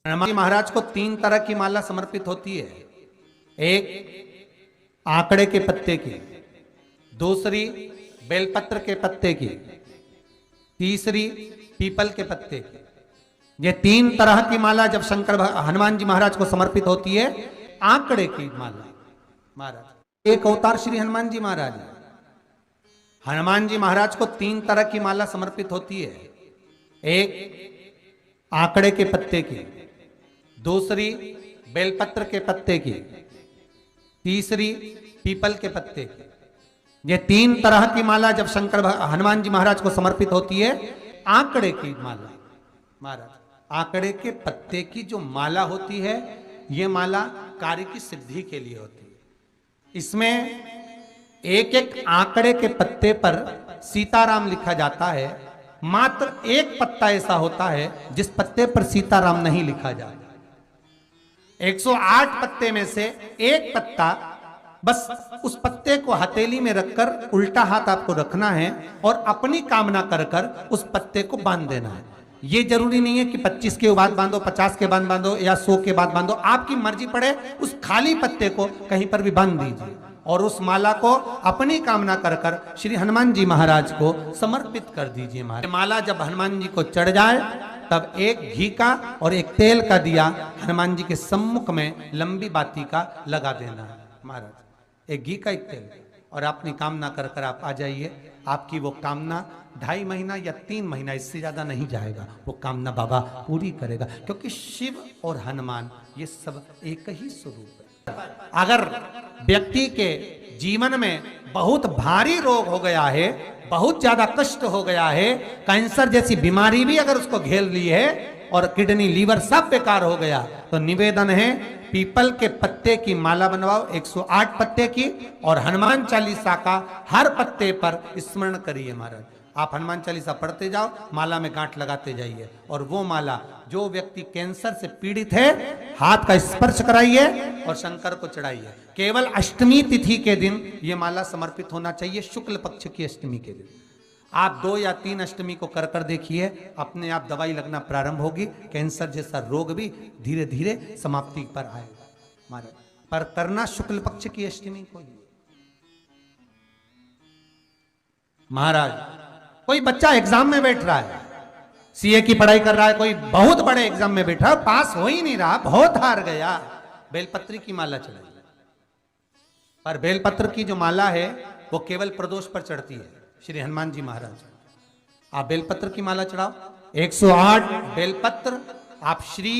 हनुमान जी महाराज को 3 तरह की माला समर्पित होती है। एक आंकड़े के पत्ते की, दूसरी बेलपत्र के पत्ते की, तीसरी पीपल के पत्ते की। ये 3 तरह की माला जब हनुमान जी महाराज को समर्पित होती है। आंकड़े की माला महाराज एक अवतार श्री हनुमान जी महाराज है। हनुमान जी महाराज को 3 तरह की माला समर्पित होती है। एक आंकड़े के पत्ते की, दूसरी बेलपत्र के पत्ते की, तीसरी पीपल के पत्ते की। ये 3 तरह की माला जब हनुमान जी महाराज को समर्पित होती है। आंकड़े की माला महाराज, आंकड़े के पत्ते की जो माला होती है, ये माला कार्य की सिद्धि के लिए होती है। इसमें एक एक आंकड़े के पत्ते पर सीताराम लिखा जाता है। मात्र एक पत्ता ऐसा होता है जिस पत्ते पर सीताराम नहीं लिखा जाता। 108 पत्ते में से एक पत्ता, बस उस पत्ते को हथेली में रखकर उल्टा हाथ आपको रखना है और अपनी कामना कर कर उस पत्ते को बांध देना है। ये जरूरी नहीं है कि 25 के बाद बांधो, 50 के बाद बांधो या 100 के बाद बांधो, आपकी मर्जी पड़े। उस खाली पत्ते को कहीं पर भी बांध दीजिए और उस माला को अपनी कामना कर कर श्री हनुमान जी महाराज को समर्पित कर दीजिए। माला जब हनुमान जी को चढ़ जाए तब एक घी का और एक तेल का दिया हनुमान जी के सम्मुख में लंबी बाती का लगा देना है महाराज। एक घी का, एक तेल, और अपनी कामना कर कर आप आ जाइए। आपकी वो कामना 2.5 महीना या 3 महीना, इससे ज्यादा नहीं जाएगा, वो कामना बाबा पूरी करेगा। क्योंकि शिव और हनुमान ये सब एक ही स्वरूप है। अगर व्यक्ति के जीवन में बहुत भारी रोग हो गया है, बहुत ज्यादा कष्ट हो गया है, कैंसर जैसी बीमारी भी अगर उसको घेर ली है और किडनी लीवर सब बेकार हो गया, तो निवेदन है पीपल के पत्ते की माला बनवाओ, 108 पत्ते की, और हनुमान चालीसा का हर पत्ते पर स्मरण करिए महाराज। आप हनुमान चालीसा पढ़ते जाओ, माला में गांठ लगाते जाइए, और वो माला जो व्यक्ति कैंसर से पीड़ित है, हाथ का स्पर्श कराइए और शंकर को चढ़ाइए। केवल अष्टमी तिथि के दिन ये माला समर्पित होना चाहिए, शुक्ल पक्ष की अष्टमी के दिन। आप 2 या 3 अष्टमी को कर कर देखिए, अपने आप दवाई लगना प्रारंभ होगी। कैंसर जैसा रोग भी धीरे धीरे समाप्ति पर आएगा महाराज। पर करना शुक्ल पक्ष की अष्टमी को ही महाराज। कोई बच्चा एग्जाम में बैठ रहा है, सीए की पढ़ाई कर रहा है, कोई बहुत बड़े एग्जाम में बैठा, पास हो ही नहीं रहा, बहुत हार गया, बेलपत्री की माला चढ़ाई। पर बेलपत्र की जो माला है वो केवल प्रदोष पर चढ़ती है श्री हनुमान जी महाराज। आप बेलपत्र की माला चढ़ाओ, 108 बेलपत्र आप श्री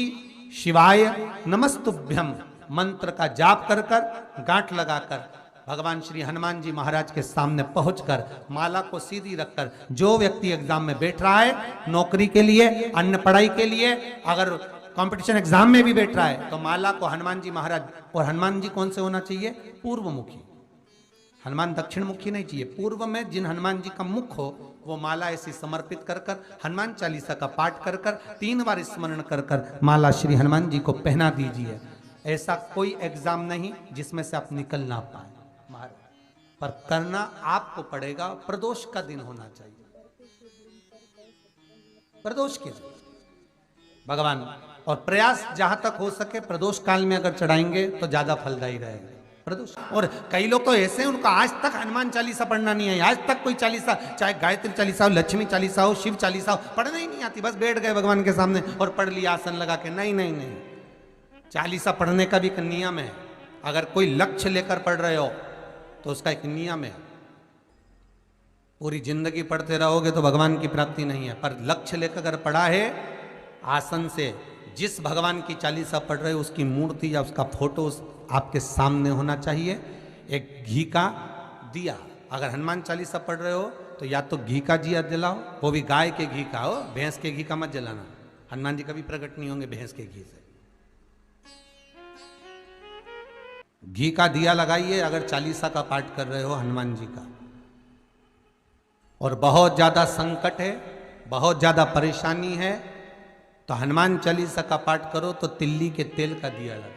शिवाय नमस्तुभ्यम मंत्र का जाप कर कर गांठ लगाकर भगवान श्री हनुमान जी महाराज के सामने पहुंचकर माला को सीधी रखकर, जो व्यक्ति एग्जाम में बैठ रहा है, नौकरी के लिए, अन्य पढ़ाई के लिए, अगर कंपटीशन एग्जाम में भी बैठ रहा है, तो माला को हनुमान जी महाराज, और हनुमान जी कौन से होना चाहिए? पूर्वमुखी। हनुमान दक्षिण मुखी नहीं चाहिए, पूर्व में जिन हनुमान जी का मुख हो वो माला ऐसी समर्पित कर कर हनुमान चालीसा का पाठ कर कर 3 बार स्मरण कर कर माला श्री हनुमान जी को पहना दीजिए। ऐसा कोई एग्जाम नहीं जिसमें से आप निकल ना पाए महाराज, पर करना आपको पड़ेगा। प्रदोष का दिन होना चाहिए, प्रदोष के दिन भगवान, और प्रयास जहां तक हो सके प्रदोष काल में अगर चढ़ाएंगे तो ज्यादा फलदायी रहेगा प्रदोष। और कई लोग तो ऐसे हैं, उनको आज तक हनुमान चालीसा पढ़ना नहीं है, आज तक कोई चालीसा, चाहे गायत्री चालीसा हो, लक्ष्मी चालीसा हो, शिव चालीसा हो, पढ़ना ही नहीं आती, बस बैठ गए भगवान के सामने और पढ़ लिया आसन लगा के। नहीं नहीं नहीं, चालीसा पढ़ने का भी एक नियम है। अगर कोई लक्ष्य लेकर पढ़ रहे हो तो उसका एक नियम है। पूरी जिंदगी पढ़ते रहोगे तो भगवान की प्राप्ति नहीं है, पर लक्ष्य लेकर अगर पढ़ा है, आसन से जिस भगवान की चालीसा पढ़ रहे हो उसकी मूर्ति या उसका फोटो आपके सामने होना चाहिए। एक घी का दिया, अगर हनुमान चालीसा पढ़ रहे हो तो या तो घी का दिया जलाओ, वो भी गाय के घी का हो, भैंस के घी का मत जलाना। हनुमान जी कभी प्रकट नहीं होंगे भैंस के घी से। घी का दिया लगाइए अगर चालीसा का पाठ कर रहे हो हनुमान जी का। और बहुत ज्यादा संकट है, बहुत ज्यादा परेशानी है, तो हनुमान चालीसा का पाठ करो तो तिल्ली के तेल का दिया लगाओ,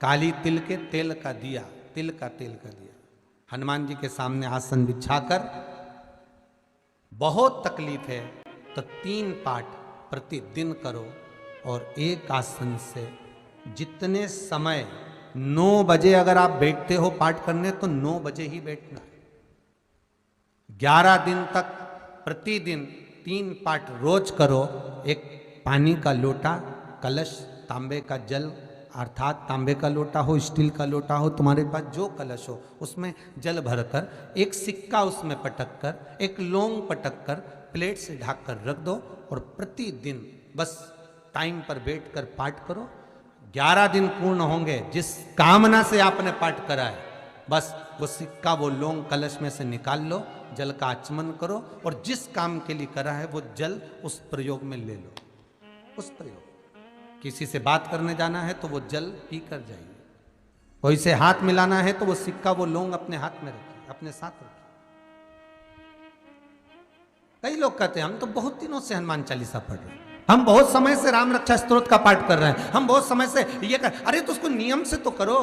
काली तिल के तेल का दिया, तिल का तेल का दिया हनुमान जी के सामने आसन बिछाकर। बहुत तकलीफ है तो 3 पाठ प्रतिदिन करो। और एक आसन से जितने समय 9 बजे अगर आप बैठते हो पाठ करने तो 9 बजे ही बैठना। 11 दिन तक प्रतिदिन 3 पाठ रोज करो। एक पानी का लोटा, कलश, तांबे का जल, अर्थात तांबे का लोटा हो, स्टील का लोटा हो, तुम्हारे पास जो कलश हो उसमें जल भरकर, एक सिक्का उसमें पटक कर, एक लौंग पटक कर प्लेट से ढक कर रख दो और प्रतिदिन बस टाइम पर बैठकर पाठ करो। 11 दिन पूर्ण होंगे, जिस कामना से आपने पाठ करा है बस वो सिक्का, वो लौंग कलश में से निकाल लो, जल का आचमन करो और जिस काम के लिए करा है वो जल उस प्रयोग में ले लो। उस प्रयोग, किसी से बात करने जाना है तो वो जल पी कर जाइए, कोई से हाथ मिलाना है तो वो सिक्का, वो लौंग अपने हाथ में रखिए, अपने साथ रखिए। कई लोग कहते हैं हम तो बहुत दिनों से हनुमान चालीसा पढ़ रहे हैं, हम बहुत समय से राम रक्षा स्तोत्र का पाठ कर रहे हैं, हम बहुत समय से ये कर, अरे तो उसको नियम से तो करो।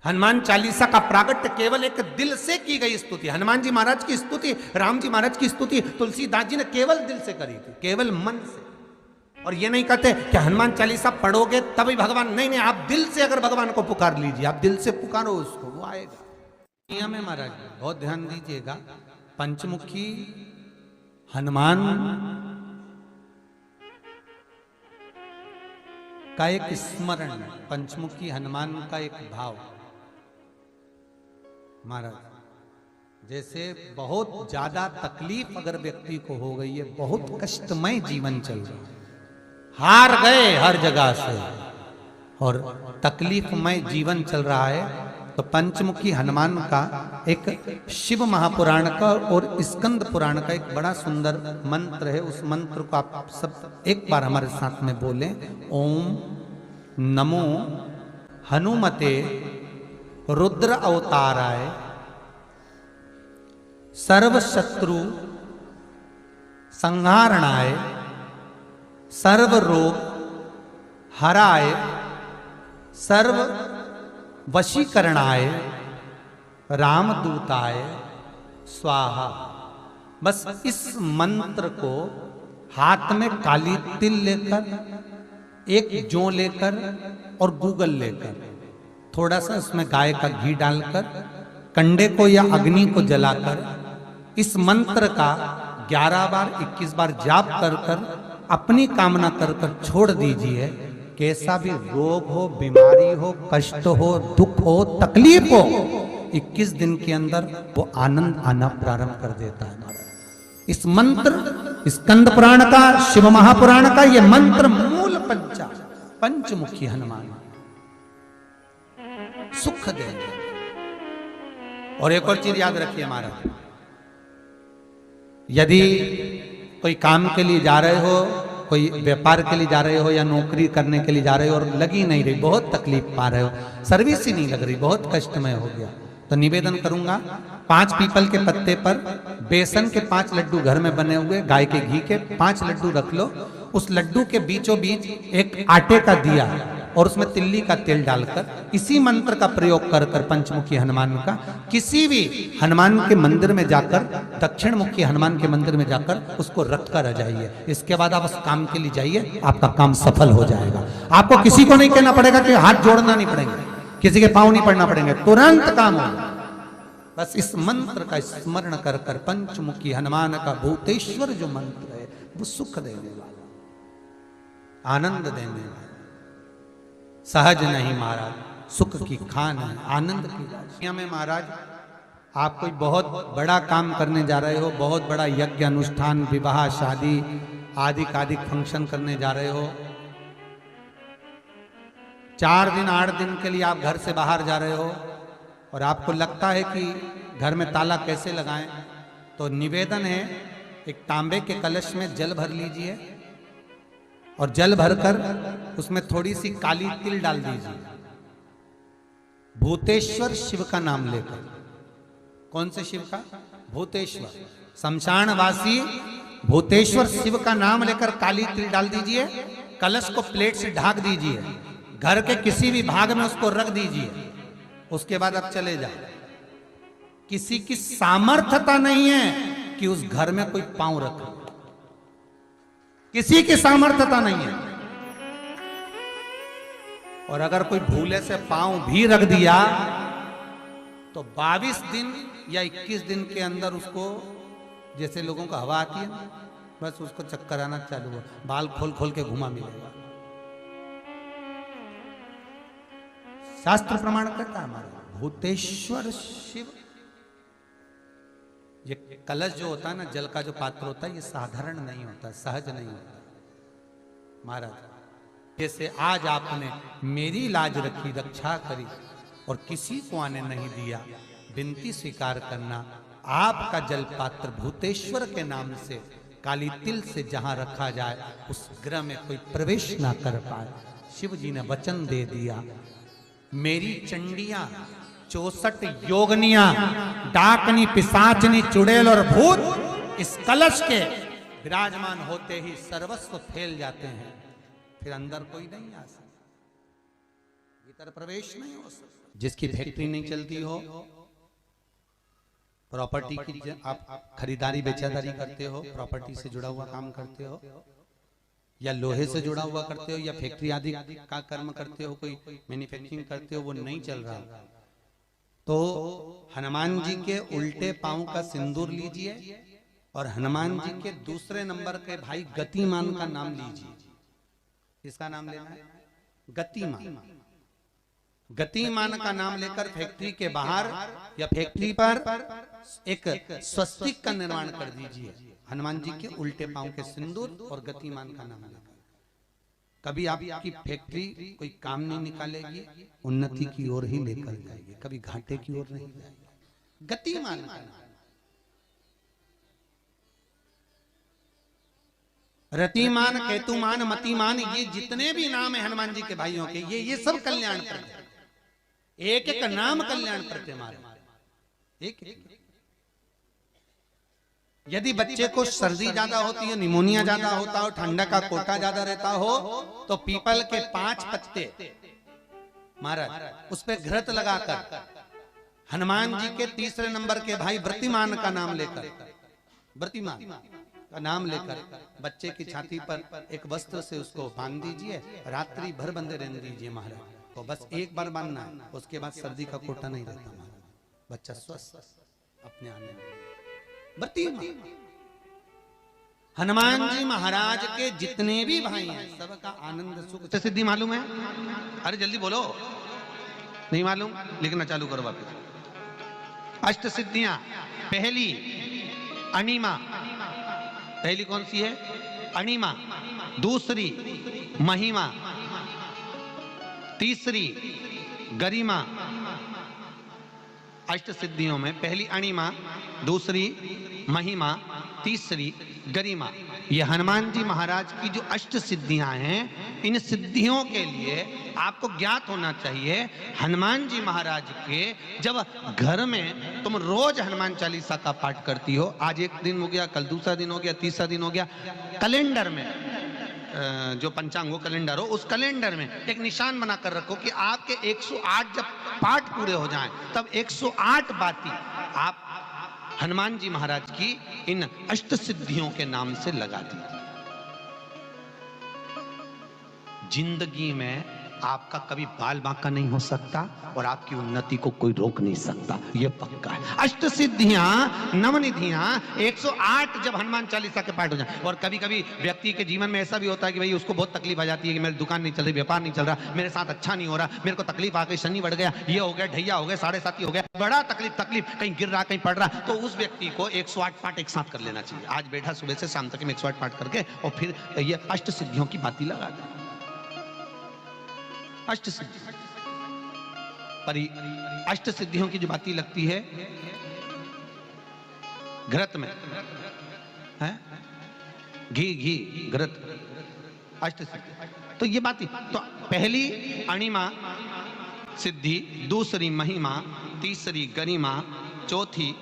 हनुमान चालीसा का प्रागट्य केवल एक दिल से की गई स्तुति। हनुमान जी महाराज की स्तुति, राम जी महाराज की स्तुति तुलसीदास जी ने केवल दिल से करी थी, केवल मन से। और ये नहीं कहते कि हनुमान चालीसा पढ़ोगे तभी भगवान, नहीं नहीं, आप दिल से अगर भगवान को पुकार लीजिए, आप दिल से पुकारो उसको, वो आएगा। नियम है महाराज, बहुत ध्यान दीजिएगा। पंचमुखी हनुमान का एक स्मरण, पंचमुखी हनुमान का एक भाव। महाराज, जैसे बहुत ज्यादा तकलीफ अगर व्यक्ति को हो गई है, बहुत कष्टमय जीवन चल रहा है, हार गए हर जगह से और तकलीफमय जीवन चल रहा है, तो पंचमुखी हनुमान का एक शिव महापुराण का और स्कंद पुराण का एक बड़ा सुंदर मंत्र है। उस मंत्र को आप सब एक बार हमारे साथ में बोलें। ओम नमो हनुमते रुद्र अवताराय सर्व शत्रु संहारणाय सर्व रोग हराय सर्व वशीकरणाय रामदूताय स्वाहा। बस इस मंत्र को हाथ में काली तिल लेकर, एक जौ लेकर और गूगल लेकर, थोड़ा सा उसमें गाय का घी डालकर, कंडे को या अग्नि को जलाकर इस मंत्र का 11 बार 21 बार जाप कर कर अपनी कामना कर कर छोड़ दीजिए। कैसा भी रोग हो, बीमारी हो, कष्ट हो, दुख हो, तकलीफ हो, 21 दिन के अंदर वो आनंद आना प्रारंभ कर देता है। महाराज, इस मंत्र, स्कंद पुराण का, शिव महापुराण का ये मंत्र मूल पंचमुखी हनुमान सुख देंगे। और एक और चीज याद रखिए महाराज, यदि कोई काम के लिए जा रहे हो, कोई व्यापार के लिए जा रहे हो या नौकरी करने के लिए जा रहे हो और लगी नहीं रही, बहुत तकलीफ पा रहे हो, सर्विस ही नहीं लग रही, बहुत कष्टमय हो गया, तो निवेदन करूंगा 5 पीपल के पत्ते पर बेसन के 5 लड्डू घर में बने हुए, गाय के घी के 5 लड्डू रख लो, उस लड्डू के बीचों बीच एक आटे का दिया और उसमें तिल्ली का तेल डालकर इसी मंत्र का प्रयोग कर कर पंचमुखी हनुमान का किसी भी हनुमान के मंदिर में जाकर, दक्षिण मुखी हनुमान के मंदिर में जाकर उसको रख कर आ जाइए। इसके बाद आप उस काम के लिए जाइए, आपका काम सफल हो जाएगा। आपको किसी को नहीं कहना पड़ेगा कि हाथ जोड़ना नहीं पड़ेंगे, किसी के पांव नहीं पड़ना पड़ेंगे, तुरंत काम होगा। बस इस मंत्र का स्मरण कर कर पंचमुखी हनुमान का भूतेश्वर जो मंत्र है वो सुख देने वाला, आनंद देने वाला, सहज नहीं महाराज, सुख की खान है, आनंद की राशियां में। महाराज, आप कोई बहुत बड़ा काम करने जा रहे हो, बहुत बड़ा यज्ञ अनुष्ठान, विवाह, शादी आदि आदि फंक्शन करने जा रहे हो, 4 दिन 8 दिन के लिए आप घर से बाहर जा रहे हो और आपको लगता है कि घर में ताला कैसे लगाएं, तो निवेदन है एक तांबे के कलश में जल भर लीजिए और जल भरकर उसमें थोड़ी सी काली तिल डाल दीजिए, भूतेश्वर शिव का नाम लेकर। कौन से शिव का? भूतेश्वर, शमशानवासी भूतेश्वर शिव का नाम लेकर काली तिल डाल दीजिए, कलश को प्लेट से ढक दीजिए, घर के किसी भी भाग में उसको रख दीजिए। उसके बाद आप चले जाओ। किसी की सामर्थ्यता नहीं है कि उस घर में कोई पांव रखे। किसी की सामर्थ्यता नहीं है। और अगर कोई भूले से पांव भी रख दिया तो 22 दिन या 21 दिन के अंदर उसको, जैसे लोगों को हवा आती है ना, बस उसको चक्कर आना चालू हो, बाल खोल खोल के घुमा मिलेगा। शास्त्र प्रमाण करता है हमारा भूतेश्वर शिव। ये कलश जो होता है ना, जल का जो पात्र होता है, ये साधारण नहीं होता, सहज नहीं होता महाराज। जैसे आज आपने मेरी लाज रखी, रक्षा करी और किसी को आने नहीं दिया, विनती स्वीकार करना। आपका जल पात्र भूतेश्वर के नाम से काली तिल से जहां रखा जाए, उस गृह में कोई प्रवेश ना कर पाए। शिव जी ने वचन दे दिया, मेरी चंडियां 64 योगनियां, डाकनी, पिशाचनी, चुड़ैल और भूत इस कलश के विराजमान होते ही सर्वस्व फैल जाते हैं। फिर अंदर कोई नहीं आ सकता, भीतर प्रवेश नहीं हो सकता। जिसकी फैक्ट्री नहीं चलती हो, प्रॉपर्टी की आप खरीदारी बेचादारी करते हो, प्रॉपर्टी से जुड़ा हुआ काम करते हो, या लोहे से जुड़ा हुआ करते हो, या फैक्ट्री आदि का कर्म करते हो, कोई मैन्युफैक्चरिंग करते हो, वो नहीं चल रहा, तो हनुमान जी के उल्टे पांव का सिंदूर लीजिए और हनुमान जी के दूसरे नंबर के भाई गतिमान का नाम लीजिए। किसका नाम लेना है? गतिमान। गतिमान का नाम लेकर फैक्ट्री के बाहर या फैक्ट्री पर एक स्वस्तिक का निर्माण कर दीजिए, हनुमान जी के उल्टे पांव के सिंदूर और गतिमान का नाम लेकर। कभी आपकी फैक्ट्री कोई काम नहीं निकालेगी, उन्नति की ओर ही लेकर जाएगी, कभी घाटे की ओर नहीं जाएगी। गतिमान का नाम, रतिमान, केतुमान, मतिमान, ये जितने भी नाम है हनुमान जी के भाइयों के, ये सब कल्याण करते, एक एक नाम कल्याण करते हमारे, एक एक। यदि बच्चे को सर्दी ज्यादा होती है, निमोनिया ज्यादा होता हो, ठंडा का कोटा ज्यादा रहता हो, तो पीपल के 5 पत्ते महाराज उस पे घृत लगाकर हनुमान जी के तीसरे नंबर के भाई व्रतिमान का नाम लेकर, व्रतिमान का नाम लेकर बच्चे की छाती पर एक वस्त्र से उसको बांध दीजिए, रात्रि भर बंधे रहने दीजिए महाराज। तो बस एक बार बांधना है, उसके बाद सर्दी का कोटा नहीं रहता महाराज, बच्चा स्वस्थ अपने आने में। हनुमान जी महाराज के जितने भी भाई हैं, सबका आनंद सुख सिद्धि मालूम है? अरे जल्दी बोलो, नहीं मालूम? लिखना चालू करो वापस। अष्ट सिद्धियां, पहली अणिमा, पहली कौन सी है? अणिमा। दूसरी महिमा, तीसरी गरिमा। अष्ट सिद्धियों में पहली अणिमा, दूसरी महिमा, तीसरी गरिमा। ये हनुमान जी महाराज की जो अष्ट सिद्धियां हैं, इन सिद्धियों के लिए आपको ज्ञात होना चाहिए, हनुमान जी महाराज के जब घर में तुम रोज हनुमान चालीसा का पाठ करती हो, आज एक दिन हो गया, कल दूसरा दिन हो गया, तीसरा दिन हो गया, कैलेंडर में जो पंचांगो कैलेंडर हो, उस कैलेंडर में एक निशान बनाकर रखो कि आपके 108 जब पाठ पूरे हो जाएं, तब 108 बाती आप हनुमान जी महाराज की इन अष्ट सिद्धियों के नाम से लगा दीजिए। जिंदगी में आपका कभी बाल बांका नहीं हो सकता और आपकी उन्नति को कोई रोक नहीं सकता, यह पक्का है। अष्ट सिद्धियां, नवनिधियां, 108 जब हनुमान चालीसा के पाठ हो जाए। और कभी कभी व्यक्ति के जीवन में ऐसा भी होता है कि भाई उसको बहुत तकलीफ आ जाती है कि मेरी दुकान नहीं चल रही, व्यापार नहीं चल रहा, मेरे साथ अच्छा नहीं हो रहा, मेरे को तकलीफ आ गई, शनि बढ़ गया, ये हो गया, ढैया हो गया, 7.5 हो गया, बड़ा तकलीफ, कहीं गिर रहा, कहीं पड़ रहा, तो उस व्यक्ति को 108 पाठ एक साथ कर लेना चाहिए। आज बैठा सुबह से शाम तक में 108 पाठ करके और फिर ये अष्ट सिद्धियों की बाती लगा दे। अष्ट सिद्धि पर अष्ट सिद्धियों की जो बाती लगती है घृत में है, घी घृत, अष्ट सिद्धि। तो ये बाती, तो पहली अणिमा सिद्धि, दूसरी महिमा, तीसरी गरिमा, चौथी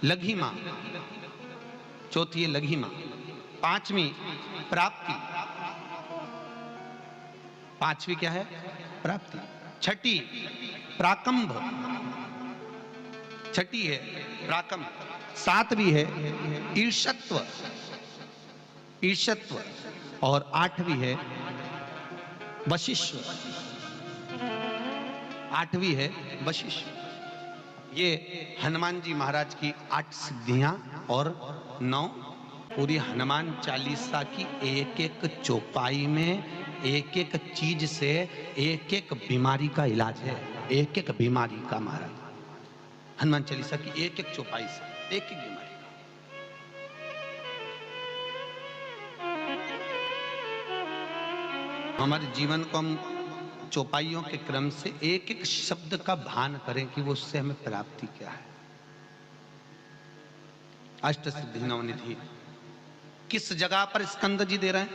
लघिमा, चौथी लघिमा, पांचवी प्राप्ति, पांचवी क्या है? प्राप्ति। छठी प्राकंभ, छठी है प्राकंभ, सातवीं है ईर्ष्यत्व, ईर्ष्यत्व, और आठवीं है वशिष्ठ, आठवीं है वशिष्ठ। ये हनुमान जी महाराज की 8 सिद्धियां और 9 पूरी हनुमान चालीसा की एक एक चौपाई में एक एक चीज से एक एक बीमारी का इलाज है, एक एक बीमारी का। महाराज हनुमान चालीसा की एक एक चौपाई से एक एक बीमारी का। हमारे जीवन को हम चौपाइयों के क्रम से एक एक शब्द का भान करें कि वो उससे हमें प्राप्ति क्या है। अष्ट सिद्धि नवनिधि किस जगह पर स्कंद जी दे रहे हैं?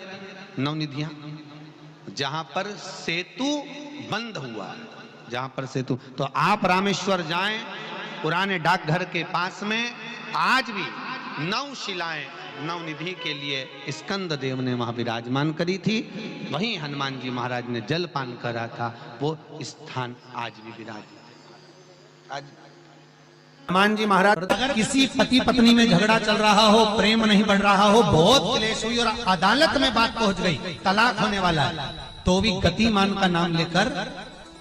नवनिधियां जहां पर सेतु बंद हुआ, जहां पर सेतु। तो आप रामेश्वर जाएं, पुराने डाकघर के पास में आज भी 9 शिलाएं नवनिधि के लिए स्कंद देव ने वहां विराजमान करी थी। वहीं हनुमान जी महाराज ने जलपान करा था, वो स्थान आज भी विराजमान। आज हनुमान जी महाराज अगर किसी पति पत्नी में झगड़ा चल रहा हो, प्रेम नहीं बढ़ रहा हो, बहुत क्लेश हुई और अदालत में बात पहुंच गई, तलाक होने वाला है, तो भी गतिमान का नाम लेकर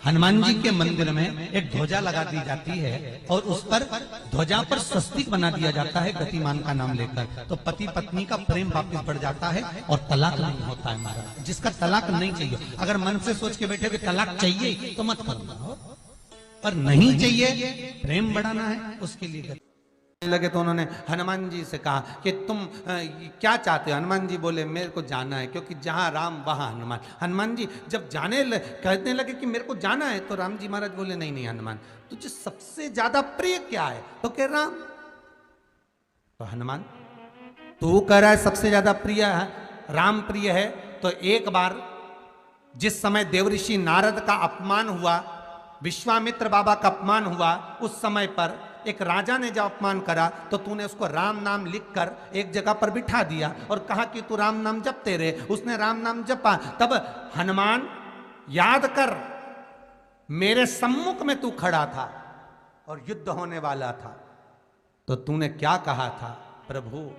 हनुमान जी के मंदिर में एक ध्वजा लगा दी जाती है और उस पर ध्वजा पर स्वस्तिक बना दिया जाता है गतिमान का नाम लेकर। तो पति पत्नी का प्रेम वापस बढ़ जाता है और तलाक नहीं होता है। महाराज जिसका तलाक नहीं चाहिए, अगर मन से सोच के बैठे कि तलाक चाहिए तो मत करना, पर नहीं चाहिए, प्रेम बढ़ाना है, उसके लिए लगे। तो उन्होंने हनुमान जी से कहा कि तुम क्या चाहते हो? हनुमान जी बोले मेरे को जाना है, क्योंकि जहां राम वहां हनुमान। हनुमान जी जब कहने लगे कि मेरे को जाना है, तो राम जी महाराज बोले नहीं नहीं हनुमान, तुझे सबसे ज्यादा प्रिय क्या है? तो कह राम। तो हनुमान तू कह रहा है सबसे ज्यादा प्रिय है राम प्रिय है, तो एक बार जिस समय देवऋषि नारद का अपमान हुआ, विश्वामित्र बाबा का अपमान हुआ, उस समय पर एक राजा ने जब अपमान करा तो तूने उसको राम नाम लिखकर एक जगह पर बिठा दिया और कहा कि तू राम नाम जपते रहे। उसने राम नाम जपा। तब हनुमान याद कर, मेरे सम्मुख में तू खड़ा था और युद्ध होने वाला था, तो तूने क्या कहा था? प्रभु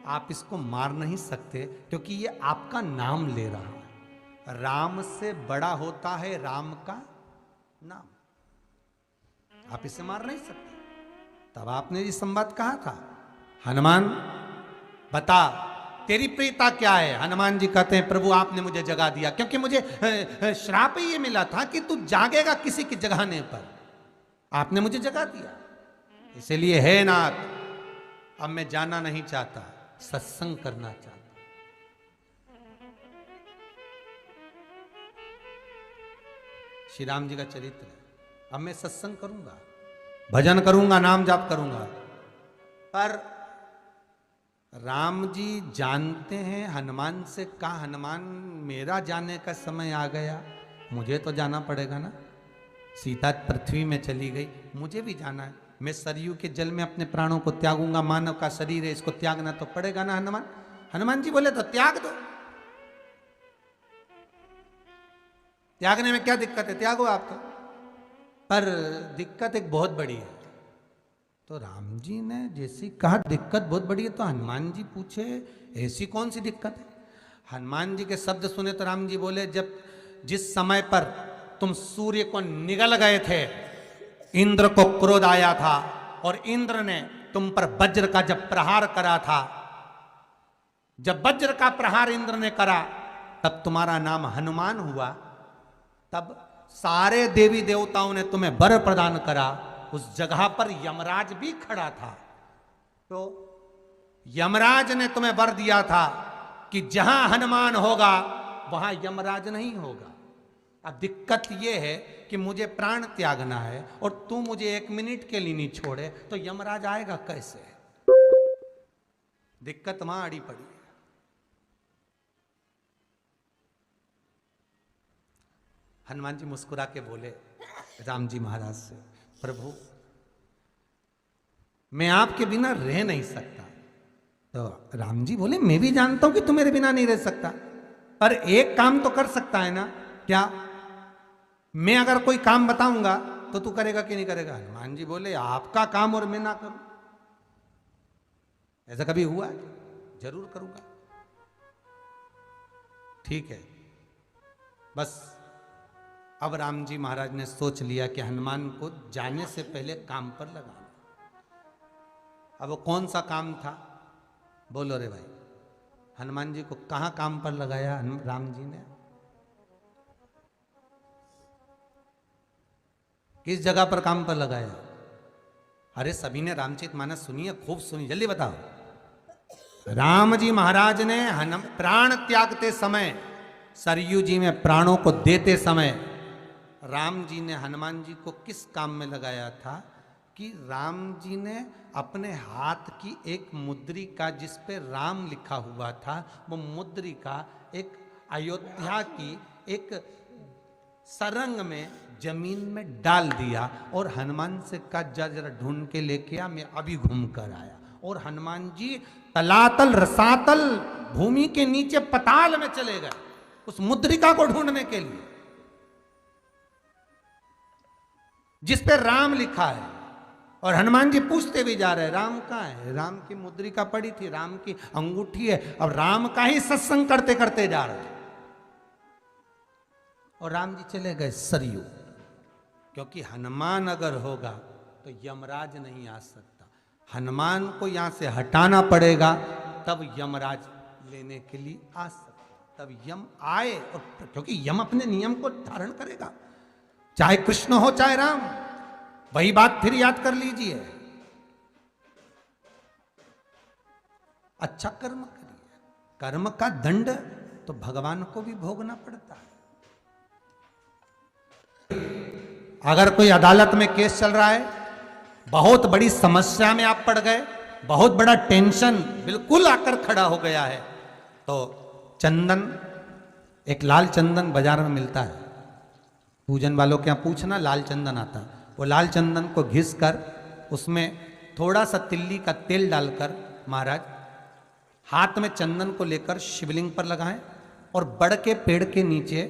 आप इसको मार नहीं सकते क्योंकि ये आपका नाम ले रहा है। राम से बड़ा होता है राम का नाम, आप इसे मार नहीं सकते। तब आपने ये संवाद कहा था, हनुमान बता तेरी प्रियता क्या है? हनुमान जी कहते हैं प्रभु आपने मुझे जगा दिया, क्योंकि मुझे श्राप ये मिला था कि तू जागेगा किसी के जगाने पर, आपने मुझे जगा दिया। इसलिए हे नाथ अब मैं जाना नहीं चाहता, सत्संग करना चाहता। श्री राम जी का चरित्र है। अब मैं सत्संग करूंगा, भजन करूंगा, नाम जाप करूंगा। पर राम जी जानते हैं हनुमान से कहा, हनुमान मेरा जाने का समय आ गया, मुझे तो जाना पड़ेगा ना। सीता पृथ्वी में चली गई, मुझे भी जाना है। मैं सरयू के जल में अपने प्राणों को त्यागूंगा, मानव का शरीर है, इसको त्यागना तो पड़ेगा ना हनुमान। हनुमान जी बोले तो त्याग दो, त्यागने में क्या दिक्कत है, त्यागो आप। तो पर दिक्कत एक बहुत बड़ी है। तो राम जी ने जैसी कहा दिक्कत बहुत बड़ी है, तो हनुमान जी पूछे ऐसी कौन सी दिक्कत है? हनुमान जी के शब्द सुने तो राम जी बोले, जब जिस समय पर तुम सूर्य को निगल गए थे, इंद्र को क्रोध आया था और इंद्र ने तुम पर वज्र का जब प्रहार करा था, जब वज्र का प्रहार इंद्र ने करा तब तुम्हारा नाम हनुमान हुआ। तब सारे देवी देवताओं ने तुम्हें वर प्रदान करा। उस जगह पर यमराज भी खड़ा था, तो यमराज ने तुम्हें वर दिया था कि जहां हनुमान होगा वहां यमराज नहीं होगा। अब दिक्कत यह है कि मुझे प्राण त्यागना है और तू मुझे 1 मिनट के लिए नहीं छोड़े, तो यमराज आएगा कैसे? दिक्कत वहां अड़ी पड़ी है। हनुमान जी मुस्कुरा के बोले राम जी महाराज से, प्रभु मैं आपके बिना रह नहीं सकता। तो राम जी बोले मैं भी जानता हूं कि तू मेरे बिना नहीं रह सकता, पर एक काम तो कर सकता है ना। क्या? मैं अगर कोई काम बताऊंगा तो तू करेगा कि नहीं करेगा? हनुमान जी बोले आपका काम और मैं ना करूं, ऐसा कभी हुआ है? जरूर करूंगा। ठीक है, बस अब राम जी महाराज ने सोच लिया कि हनुमान को जाने से पहले काम पर लगाना। अब वो कौन सा काम था? बोलो रे भाई, हनुमान जी को कहां काम पर लगाया राम जी ने? किस जगह पर काम पर लगाया? अरे सभी ने रामचरितमानस सुनी है, खूब सुनी, जल्दी बताओ। राम जी महाराज ने प्राण त्यागते समय, सरयू जी में प्राणों को देते समय, राम जी ने हनुमान जी को किस काम में लगाया था? कि राम जी ने अपने हाथ की एक मुद्रिका जिस पे राम लिखा हुआ था, वो मुद्रिका एक अयोध्या की एक सरंग में जमीन में डाल दिया और हनुमान से कहा जा जरा ढूंढ के लेके आ, मैं अभी घूम कर आया। और हनुमान जी तलातल रसातल भूमि के नीचे पताल में चले गए उस मुद्रिका को ढूंढने के लिए जिस पे राम लिखा है। और हनुमान जी पूछते भी जा रहे राम कहाँ है? राम की मुद्रिका पड़ी थी, राम की अंगूठी है। अब राम का ही सत्संग करते करते जा रहे और राम जी चले गए सरयू, क्योंकि हनुमान अगर होगा तो यमराज नहीं आ सकता। हनुमान को यहां से हटाना पड़ेगा तब यमराज लेने के लिए आ सकता, तब यम आए। और क्योंकि यम अपने नियम को धारण करेगा, चाहे कृष्ण हो चाहे राम। वही बात फिर याद कर लीजिए, अच्छा कर्म करिए, कर्म का दंड तो भगवान को भी भोगना पड़ता है। अगर कोई अदालत में केस चल रहा है, बहुत बड़ी समस्या में आप पड़ गए, बहुत बड़ा टेंशन बिल्कुल आकर खड़ा हो गया है, तो चंदन, एक लाल चंदन बाजार में मिलता है, पूजन वालों के यहाँ पूछना, लाल चंदन आता है। वो लाल चंदन को घिस कर उसमें थोड़ा सा तिल्ली का तेल डालकर महाराज हाथ में चंदन को लेकर शिवलिंग पर लगाएं और बड़ के पेड़ के नीचे,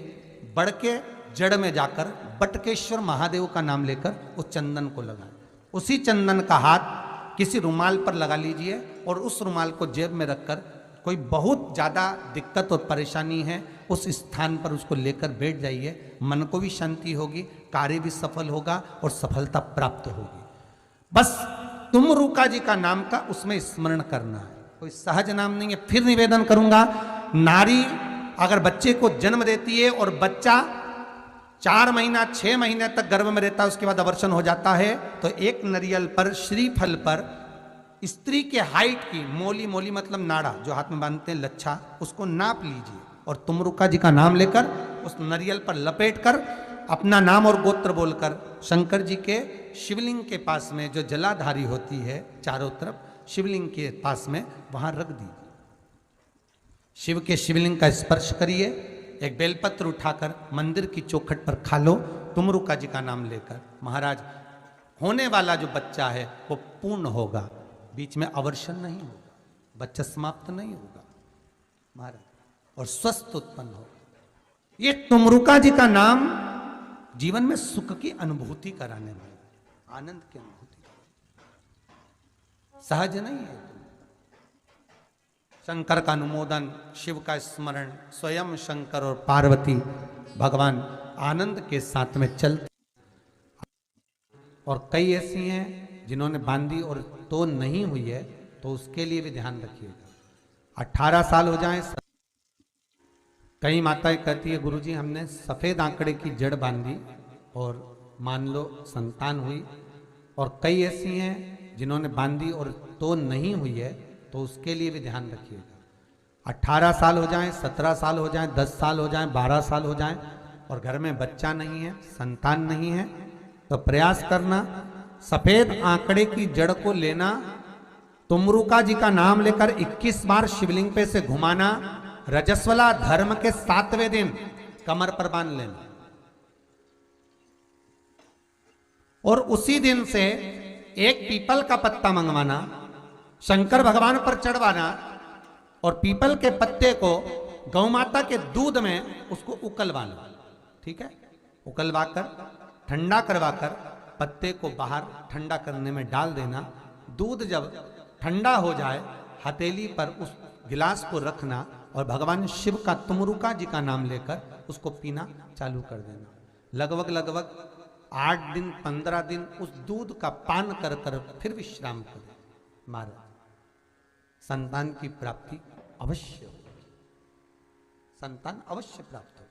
बड़ के जड़ में जाकर बटकेश्वर महादेव का नाम लेकर उस चंदन को लगाएं। उसी चंदन का हाथ किसी रुमाल पर लगा लीजिए और उस रुमाल को जेब में रखकर, कोई बहुत ज़्यादा दिक्कत और परेशानी है उस स्थान पर उसको लेकर बैठ जाइए। मन को भी शांति होगी, कार्य भी सफल होगा और सफलता प्राप्त होगी। बस तुमरुका जी का नाम का उसमें स्मरण करना है, कोई सहज नाम नहीं है। फिर निवेदन करूंगा, नारी अगर बच्चे को जन्म देती है और बच्चा 4 महीना 6 महीने तक गर्भ में रहता है, उसके बाद अवर्षण हो जाता है, तो एक नरियल पर, श्रीफल पर स्त्री के हाइट की मोली, मोली मतलब नाड़ा जो हाथ में बांधते हैं, लच्छा, उसको नाप लीजिए और तुमरुका जी का नाम लेकर उस नरियल पर लपेट कर अपना नाम और गोत्र बोलकर शंकर जी के शिवलिंग के पास में जो जलाधारी होती है चारों तरफ, शिवलिंग के पास में वहां रख दीजिए। शिव के शिवलिंग का स्पर्श करिए, एक बेलपत्र उठाकर मंदिर की चौखट पर खा लो, तुमरुका जी का नाम लेकर। महाराज होने वाला जो बच्चा है वो पूर्ण होगा, बीच में अवर्षण नहीं होगा, बच्चा समाप्त नहीं होगा महाराज, और स्वस्थ उत्पन्न होगा। ये तुमरुका जी का नाम जीवन में सुख की अनुभूति कराने वाला, आनंद की अनुभूति, सहज नहीं है। शंकर का अनुमोदन, शिव का स्मरण, स्वयं शंकर और पार्वती भगवान आनंद के साथ में चलते। और कई ऐसी हैं जिन्होंने बांधी और तो नहीं हुई है, तो उसके लिए भी ध्यान रखिएगा। 18 साल हो जाएं, कई माताएं कहती है गुरुजी हमने सफेद आंकड़े की जड़ बांधी और मान लो संतान हुई। और कई ऐसी हैं जिन्होंने बांधी और तो नहीं हुई है, तो उसके लिए भी ध्यान रखिएगा। 18 साल हो जाएं, 17 साल हो जाएं, 10 साल हो जाएं, 12 साल हो जाएं और घर में बच्चा नहीं है, संतान नहीं है, तो प्रयास करना सफेद आंकड़े की जड़ को लेना, तुमरुका जी का नाम लेकर 21 बार शिवलिंग पे से घुमाना, रजस्वला धर्म के 7वें दिन कमर पर बांध लेना और उसी दिन से एक पीपल का पत्ता मंगवाना, शंकर भगवान पर चढ़वाना और पीपल के पत्ते को गौ माता के दूध में उसको उकलवाना। ठीक है, उकलवाकर ठंडा करवाकर पत्ते को बाहर ठंडा करने में डाल देना। दूध जब ठंडा हो जाए हथेली पर उस गिलास को रखना और भगवान शिव का तुमरुका जी का नाम लेकर उसको पीना चालू कर देना। लगभग 8 दिन 15 दिन उस दूध का पान कर कर फिर विश्राम करें। महाराज संतान की प्राप्ति अवश्य हो, संतान अवश्य प्राप्त हो।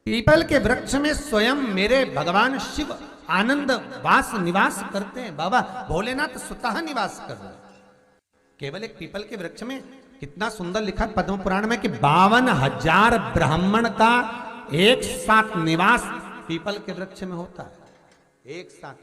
पीपल के वृक्ष में स्वयं मेरे भगवान शिव आनंद वास निवास करते हैं। बाबा भोलेनाथ स्वतः निवास कर रहे हैं केवल एक पीपल के वृक्ष में। कितना सुंदर लिखा है पद्म पुराण में कि 52,000 ब्राह्मण का एक साथ निवास पीपल के वृक्ष में होता है, एक साथ।